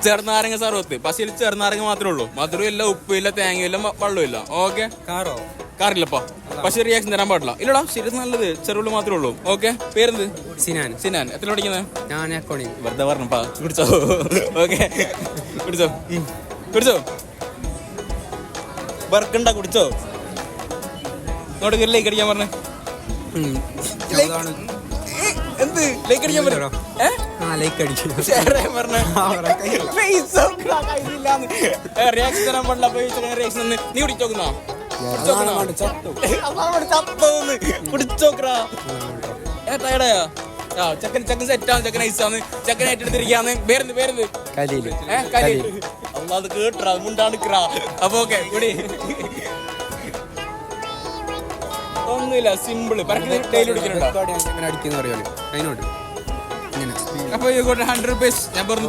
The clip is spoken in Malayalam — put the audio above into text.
ചെറുനാരങ്ങ സർവത്ത്. പക്ഷേ ഇതിൽ ചെറുനാരങ്ങ മാത്രമേ ഉള്ളൂ. മധുരം ഇല്ല, ഉപ്പില്ല, തേങ്ങയില്ല, വെള്ളമില്ല. ഓക്കെ, കാറില്ലപ്പാ. പക്ഷെ റിയാക്ഷൻ തരാൻ പാടില്ല. ഇല്ലടാ, ശരി, നല്ലത് ചെറുള്ളൂ മാത്രമേ ഉള്ളൂ. ഓക്കെ, പേരെന്ത്? സിനാൻ. സിനാൻ എത്ര പഠിക്കുന്നത്? ഞാൻ അക്കൗണ്ടിങ്. വെറുതെ പറഞ്ഞപ്പാ. കുടിച്ചോ? ഓക്കെ, കുടിച്ചോ കുടിച്ചോ. വർക്കുണ്ടാ, കുടിച്ചോ? ഇങ്ങോട്ട് കയറി ലൈക്ക് അടിക്കാൻ പറഞ്ഞു. എന്ത് ലൈക്ക് അടിക്കാൻ പറഞ്ഞു? റിയാക്ഷൻ തരാൻ പാടില്ല. റിയാക്ഷൻ നീ കുടിച്ചോക്കുന്നാ? കുടിച്ചോക്കറാ. ടയർഡായാ? ചെക്കൻ സെറ്റാണ്, ചെക്കൻ ഐസാണ്, ചെക്കൻ ഏറ്റെടുത്തിരിക്കാന്ന്. പേരെന്ത്? പേരെന്ത്? അത് കേട്ടാ മുണ്ടാണിക്കറാ. അപ്പൊ ഓക്കെ, കുടി. ഒന്നുമില്ല, സിമ്പിള്. ഡെയിലി കുടിക്കുന്നുണ്ടോ? അപ്പൊ 100 rupees ഞാൻ പറഞ്ഞു.